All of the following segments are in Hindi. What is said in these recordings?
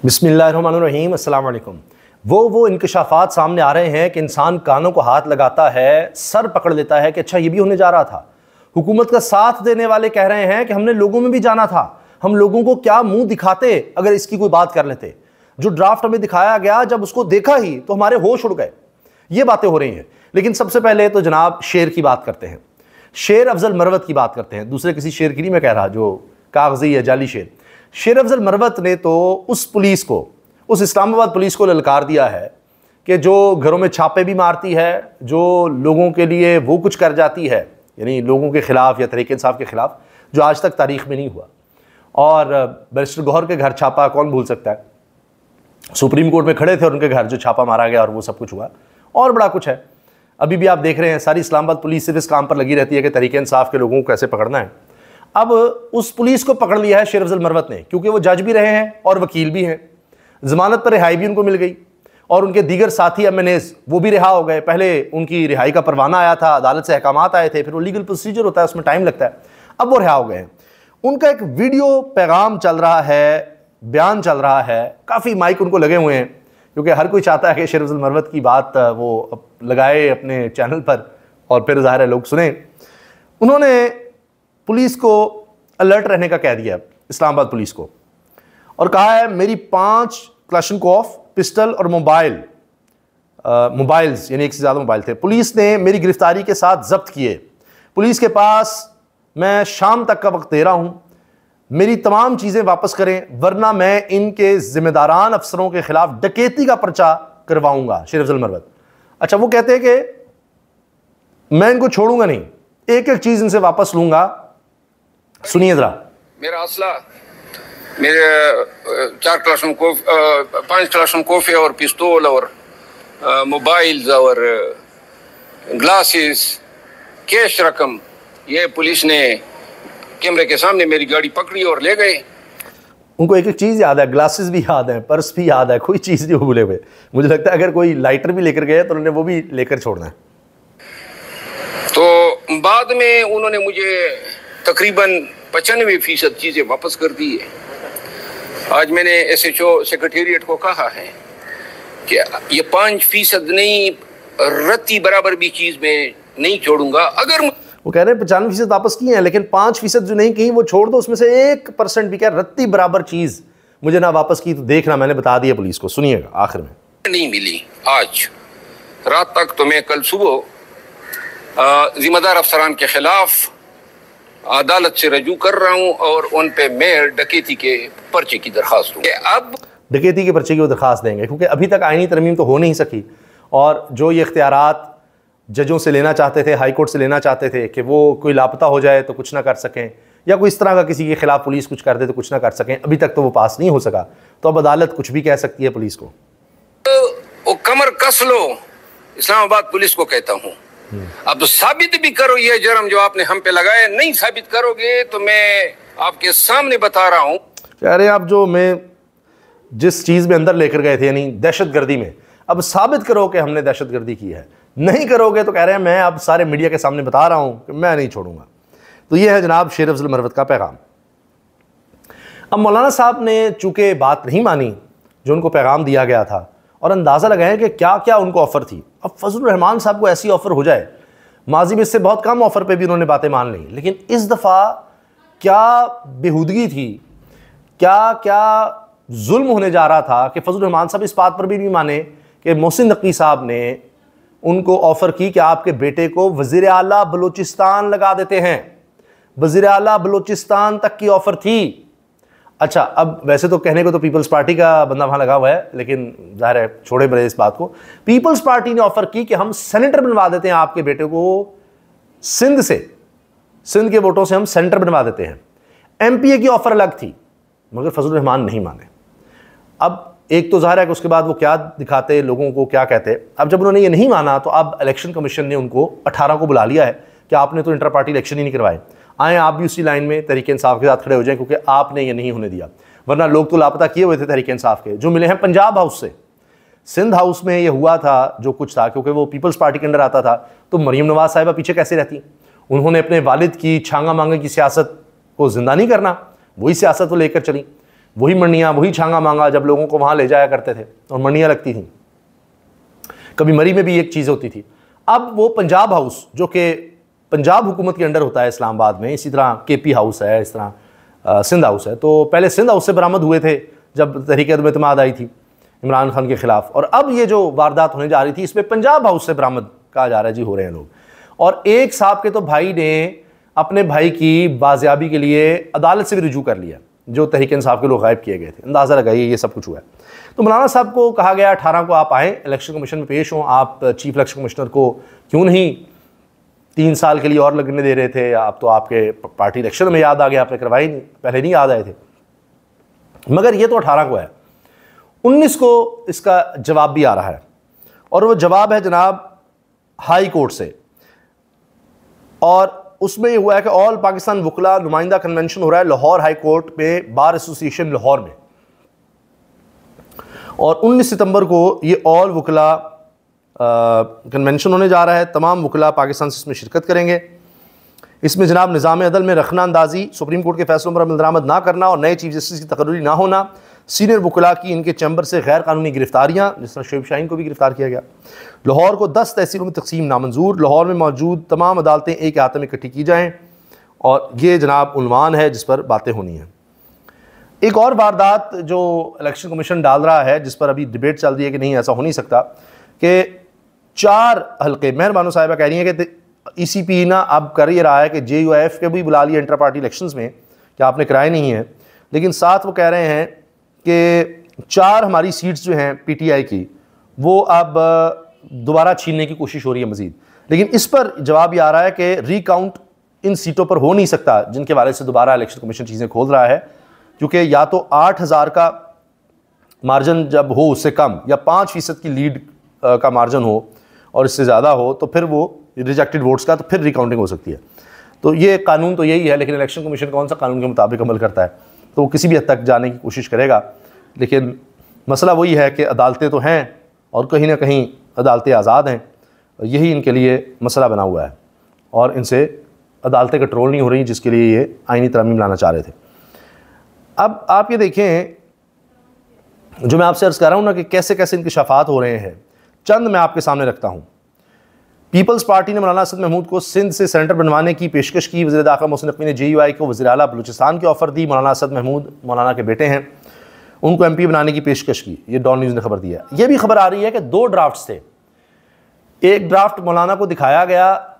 बिस्मिल्लाहिर्रहमानिर्रहीम, अस्सलाम वालेकुम। वो इंकशाफात सामने आ रहे हैं कि इंसान कानों को हाथ लगाता है, सर पकड़ लेता है कि अच्छा ये भी होने जा रहा था। हुकूमत का साथ देने वाले कह रहे हैं कि हमने लोगों में भी जाना था, हम लोगों को क्या मुंह दिखाते अगर इसकी कोई बात कर लेते। जो ड्राफ्ट हमें दिखाया गया, जब उसको देखा ही तो हमारे होश उड़ गए। ये बातें हो रही हैं। लेकिन सबसे पहले तो जनाब शेर की बात करते हैं, शेर अफजल मरवत की बात करते हैं। दूसरे किसी शेर की नहीं मैं कह रहा जो कागजी या जाली शेर। शेर अफजल मरवत ने तो उस पुलिस को, उस इस्लामाबाद पुलिस को ललकार दिया है कि जो घरों में छापे भी मारती है, जो लोगों के लिए वो कुछ कर जाती है, यानी लोगों के खिलाफ या तहरीक इंसाफ के खिलाफ, जो आज तक तारीख में नहीं हुआ। और बैरिस्टर गौहर के घर छापा कौन भूल सकता है। सुप्रीम कोर्ट में खड़े थे और उनके घर जो छापा मारा गया और वो सब कुछ हुआ। और बड़ा कुछ है। अभी भी आप देख रहे हैं सारी इस्लामाबाद पुलिस सिर्फ इस काम पर लगी रहती है कि तहरीक इंसाफ के लोगों को कैसे पकड़ना है। अब उस पुलिस को पकड़ लिया है शेर अफजल मरवत ने, क्योंकि वो जज भी रहे हैं और वकील भी हैं। जमानत पर रिहाई भी उनको मिल गई और उनके दीगर साथी MNAs वो भी रिहा हो गए। पहले उनकी रिहाई का परवाना आया था, अदालत से अहकामात आए थे, फिर वो लीगल प्रोसीजर होता है, उसमें टाइम लगता है। अब वो रिहा हो गए हैं। उनका एक वीडियो पैगाम चल रहा है, बयान चल रहा है, काफ़ी माइक उनको लगे हुए हैं, क्योंकि हर कोई चाहता है कि शेर अफजल मरवत की बात वो लगाए अपने चैनल पर और फिर ज़ाहिर है लोग सुने। उन्होंने पुलिस को अलर्ट रहने का कह दिया, इस्लामाबाद पुलिस को, और कहा है मेरी 5 क्लाशनकोफ पिस्टल और मोबाइल्स यानी एक से ज़्यादा मोबाइल थे, पुलिस ने मेरी गिरफ्तारी के साथ जब्त किए। पुलिस के पास मैं शाम तक का वक्त दे रहा हूँ, मेरी तमाम चीज़ें वापस करें वरना मैं इनके जिम्मेदारान अफसरों के खिलाफ डकैती का पर्चा करवाऊंगा। शेर अफजल मरवत, अच्छा वो कहते हैं कि मैं इनको छोड़ूंगा नहीं, एक एक चीज़ इनसे वापस लूंगा। सुनिए जरा। मेरा असला, मेरे 4 क्लाशनकोफ, 5 क्लाशनकोफ और पिस्तौल और मोबाइल्स और ग्लासेस, कैश रकम, ये पुलिस ने कैमरे के सामने मेरी गाड़ी पकड़ी और ले गए। उनको एक एक चीज़ याद है, ग्लासेस भी याद है, पर्स भी याद है, कोई चीज़ नहीं भूले हुए। मुझे लगता है अगर कोई लाइटर भी लेकर गए तो उन्होंने वो भी लेकर छोड़ना है। तो बाद में उन्होंने मुझे तकरीबन 95% चीज़ें वापस कर दी है। आज मैंने SHO सेक्रेटेरिएट को कहा है कि ये 5% नहीं, रत्ती बराबर भी चीज़ में नहीं छोड़ूंगा। अगर वो कह रहे हैं 95% वापस किए हैं, लेकिन 5% जो नहीं की वो छोड़ दो, उसमें से 1% भी क्या रत्ती बराबर चीज़ मुझे ना वापस की तो देखना, मैंने बता दिया पुलिस को। सुनिएगा आखिर में। नहीं मिली आज रात तक, तो मैं कल सुबह जिम्मेदार अफसरान के खिलाफ अदालत से रजू कर रहा हूं और उन पे मैं डकैती के पर्चे की दरखास्त दूंगा। अब डकैती के पर्चे की वो दरखास्त देंगे, क्योंकि अभी तक आईनी तरमीम तो हो नहीं सकी। और जो ये इख्तियारात जजों से लेना चाहते थे, हाई कोर्ट से लेना चाहते थे कि वो कोई लापता हो जाए तो कुछ ना कर सकें, या कोई इस तरह का किसी के खिलाफ पुलिस कुछ कर दे तो कुछ ना कर सकें, अभी तक तो वो पास नहीं हो सका। तो अब अदालत कुछ भी कह सकती है पुलिस को। वो कमर कस लो, इस्लामाबाद पुलिस को कहता हूँ। अब तो साबित भी करो ये जुर्म जो आपने हम पे लगाए। नहीं साबित करोगे तो मैं आपके सामने बता रहा हूँ। अरे आप जो मैं जिस चीज़ में अंदर लेकर गए थे, यानी दहशतगर्दी में, अब साबित करो कि हमने दहशतगर्दी की है। नहीं करोगे तो कह रहे हैं मैं अब सारे मीडिया के सामने बता रहा हूँ कि मैं नहीं छोड़ूंगा। तो ये है जनाब शेर अफजल मरवत का पैगाम। अब मौलाना साहब ने चूँकि बात नहीं मानी जो उनको पैगाम दिया गया था, और अंदाज़ा लगाएं कि क्या क्या उनको ऑफ़र थी। अब फजलुर रहमान साहब को ऐसी ऑफ़र हो जाए, माजी में इससे बहुत कम ऑफ़र पे भी उन्होंने बातें मान ली, लेकिन इस दफ़ा क्या बेहूदगी थी, क्या क्या जुल्म होने जा रहा था कि फजलुर रहमान साहब इस बात पर भी नहीं माने कि मोहसिन नकवी साहब ने उनको ऑफ़र की कि आपके बेटे को वज़ीर आला बलूचिस्तान लगा देते हैं। वज़ीर आला बलूचिस्तान तक की ऑफ़र थी। अच्छा, अब वैसे तो कहने को तो पीपल्स पार्टी का बंदा वहाँ लगा हुआ है, लेकिन ज़ाहिर है छोड़े बड़े इस बात को। पीपल्स पार्टी ने ऑफ़र की कि हम सेनेटर बनवा देते हैं आपके बेटे को सिंध से, सिंध के वोटों से हम सेनेटर बनवा देते हैं। MPA की ऑफ़र अलग थी, मगर फजलुर रहमान नहीं माने। अब एक तो ज़ाहिर है कि उसके बाद वो क्या दिखाते, लोगों को क्या कहते। अब जब उन्होंने ये नहीं माना तो अब इलेक्शन कमीशन ने उनको 18 को बुला लिया है कि आपने तो इंटर पार्टी इलेक्शन ही नहीं करवाए, आए आप भी उसी लाइन में तहरीक इंसाफ के साथ खड़े हो जाएं, क्योंकि आपने ये नहीं होने दिया। वरना लोग तो लापता किए हुए थे तहरीक इंसाफ के, जो मिले हैं पंजाब हाउस से। सिंध हाउस में ये हुआ था जो कुछ था, क्योंकि वो पीपल्स पार्टी के अंडर आता था, तो मरीम नवाज साहिबा पीछे कैसे रहती। उन्होंने अपने वालिद की छांगा मांगे की सियासत को जिंदा नहीं करना, वही सियासत वो लेकर चली। वही मंडियाँ, वही छांगा मांगा जब लोगों को वहाँ ले जाया करते थे और मंडियाँ लगती थी। कभी मरी में भी एक चीज़ होती थी। अब वो पंजाब हाउस जो कि पंजाब हुकूमत के अंडर होता है इस्लामाबाद में, इसी तरह KP हाउस है, इस तरह सिंध हाउस है, तो पहले सिंध हाउस से बरामद हुए थे जब तहरीक-ए-एतमाद आई थी इमरान खान के ख़िलाफ़, और अब ये जो वारदात होने जा रही थी इसमें पंजाब हाउस से बरामद कहा जा रहा है जी हो रहे हैं लोग। और एक साहब के तो भाई ने अपने भाई की बाजियाबी के लिए अदालत से भी रुजू कर लिया, जो तहरीक इंसाफ के लोग गायब किए गए थे। अंदाज़ा लगाइए ये सब कुछ हुआ है। तो मौलाना साहब को कहा गया 18 को आप आएँ, इलेक्शन कमीशन में पेश हों। आप चीफ इलेक्शन कमिश्नर को क्यों नहीं 3 साल के लिए और लगने दे रहे थे? आप तो आपके पार्टी इलेक्शन में याद आ गया, आपने करवाई नहीं, पहले नहीं याद आए थे। मगर ये तो 18 को है। 19 को इसका जवाब भी आ रहा है, और वो जवाब है जनाब हाई कोर्ट से, और उसमें ये हुआ है कि ऑल पाकिस्तान वकला नुमाइंदा कन्वेंशन हो रहा है लाहौर हाई कोर्ट में, बार एसोसिएशन लाहौर में, और 19 सितंबर को ये ऑल वकला कन्वेंशन होने जा रहा है। तमाम वकला पाकिस्तान से इसमें शिरकत करेंगे। इसमें जनाब निज़ाम अदल में रखना अंदाजी, सुप्रीम कोर्ट के फैसलों पर अमल दरामद ना करना और नए चीफ जस्टिस की तकर्री ना होना, सीनियर वकला की इनके चैम्बर से गैर कानूनी गिरफ्तारियाँ, जिस तरह शोएब शाहीन को भी गिरफ्तार किया गया। लाहौर को 10 तहसीलों में तकसीम नामंजूर, लाहौर में मौजूद तमाम अदालतें एक अहाते में इकट्ठी की जाएँ, और ये जनाब उन्वान है जिस पर बातें होनी हैं। एक और वारदात जो इलेक्शन कमीशन डाल रहा है, जिस पर अभी डिबेट चल रही है कि नहीं ऐसा हो नहीं सकता, कि 4 हल्के, मेहरबानो साहिबा कह रही हैं कि ECP ना अब कर ही रहा है कि JUIF के भी बुला लिए इंटर पार्टी इलेक्शंस में कि आपने कराए नहीं है, लेकिन साथ वो कह रहे हैं कि 4 हमारी सीट्स जो हैं PTI की वो अब दोबारा छीनने की कोशिश हो रही है मज़ीद। लेकिन इस पर जवाब ये आ रहा है कि रिकाउंट इन सीटों पर हो नहीं सकता जिनके वाले से दोबारा इलेक्शन कमीशन चीज़ें खोल रहा है, क्योंकि या तो 8000 का मार्जिन जब हो उससे कम, या 5% की लीड का मार्जिन हो और इससे ज़्यादा हो, तो फिर वो रिजेक्टेड वोट्स का तो फिर रिकाउंटिंग हो सकती है। तो ये कानून तो यही है, लेकिन इलेक्शन कमीशन कौन सा कानून के मुताबिक अमल करता है, तो वो किसी भी हद तक जाने की कोशिश करेगा। लेकिन मसला वही है कि अदालतें तो हैं और कहीं ना कहीं अदालतें आज़ाद हैं, यही इनके लिए मसला बना हुआ है, और इनसे अदालतें कंट्रोल नहीं हो रही, जिसके लिए ये आइनी तरमीम लाना चाह रहे थे। अब आप ये देखें, जो मैं आपसे अर्ज़ कर रहा हूँ ना कि कैसे कैसे इंकशाफात हो रहे हैं, चंद मैं आपके सामने रखता हूँ। पीपल्स पार्टी ने मौलाना असद महमूद को सिंध से सेनेटर बनवाने की पेशकश की। वज़ीर दाखिला मोहसिन नकवी ने JUI को वज़ीर आला बलूचिस्तान की ऑफ़र दी। मौलाना असद महमूद मौलाना के बेटे हैं, उनको MP बनाने की पेशकश की। ये डॉन न्यूज़ ने खबर दी है। ये भी खबर आ रही है कि 2 ड्राफ्ट्स थे, एक ड्राफ्ट मौलाना को दिखाया गया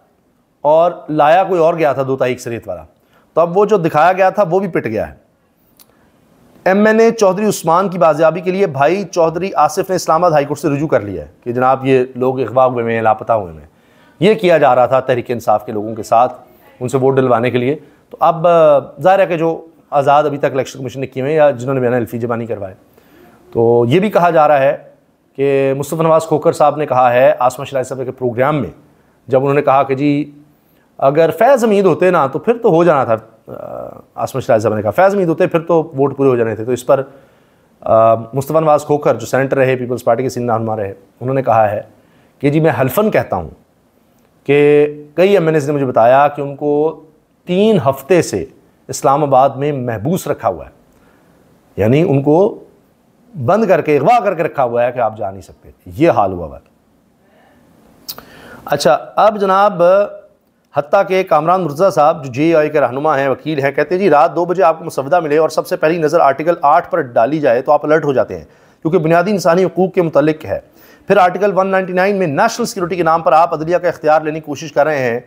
और लाया कोई और गया था 2 तारीख शरीयत वाला, तो अब वो जो दिखाया गया था वो भी पिट गया है। MNA चौधरी उस्मान की बाजियाबी के लिए भाई चौधरी आसिफ ने इस्लामाबाद हाईकोर्ट से रुजू कर लिया है कि जनाब ये लोग अगवा हुए में, लापता हुए में। ये किया जा रहा था तहरीक इंसाफ के लोगों के साथ, उनसे वोट डलवाने के लिए। तो अब ज़ाहिर है कि जो आज़ाद अभी तक इलेक्शन कमीशन ने किए हैं या जिन्होंने बयान अल्फी जबानी करवाए, तो ये भी कहा जा रहा है कि मुस्तफ़ा नवाज़ खोखर साहब ने कहा है आसमा शराय साहब के प्रोग्राम में, जब उन्होंने कहा कि जी अगर फैज़ हमीद होते ना तो फिर तो हो जाना था, आसमा शराय साहब ने कहा फैज़ हमीद होते फिर तो वोट पूरे हो जाने थे। तो इस पर मुस्तफ़ा नवाज़ खोखर जो सेनेटर रहे, पीपल्स पार्टी के सीनियर रहनुमा रहे, उन्होंने कहा है कि जी मैं हल्फन कहता हूँ कि कई MNAs ने मुझे बताया कि उनको 3 हफ्ते से इस्लामाबाद में महबूस रखा हुआ है, यानी उनको बंद करके अगवा करके रखा हुआ है कि आप जा नहीं सकते। ये हाल हुआ है। अच्छा, अब जनाब हत्ता के कामरान मुर्तज़ा साहब जो JUI के रहनुमा हैं, वकील हैं, कहते हैं जी रात 2 बजे आपको मुसवदा मिले और सबसे पहली नज़र आर्टिकल 8 पर डाली जाए तो आप अलर्ट हो जाते हैं, क्योंकि बुनियादी इंसानी हकूक़ के मुतल्लिक़ है। फिर आर्टिकल 199 में नेशनल सिक्योरिटी के नाम पर आप अदलिया का इख्तियार लेने की कोशिश कर रहे हैं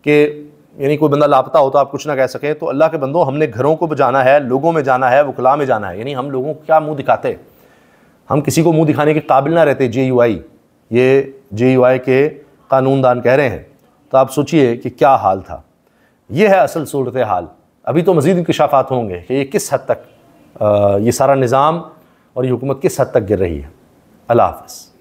कि यानी कोई बंदा लापता हो तो आप कुछ ना कह सकें। तो अल्लाह के बंदो, हमने घरों को जाना है, लोगों में जाना है, वकला में जाना है, यानी हम लोगों को क्या मुँह दिखाते, हम किसी को मुँह दिखाने के काबिल ना रहते। JUI, ये JUI के कानूनदान कह रहे हैं, तो आप सोचिए कि क्या हाल था। ये है असल सूरत हाल। अभी तो मज़ीद इंकशाफात होंगे कि ये किस हद तक ये सारा निज़ाम और ये हुकूमत किस हद तक गिर रही है। अल्लाह हाफ़िज़।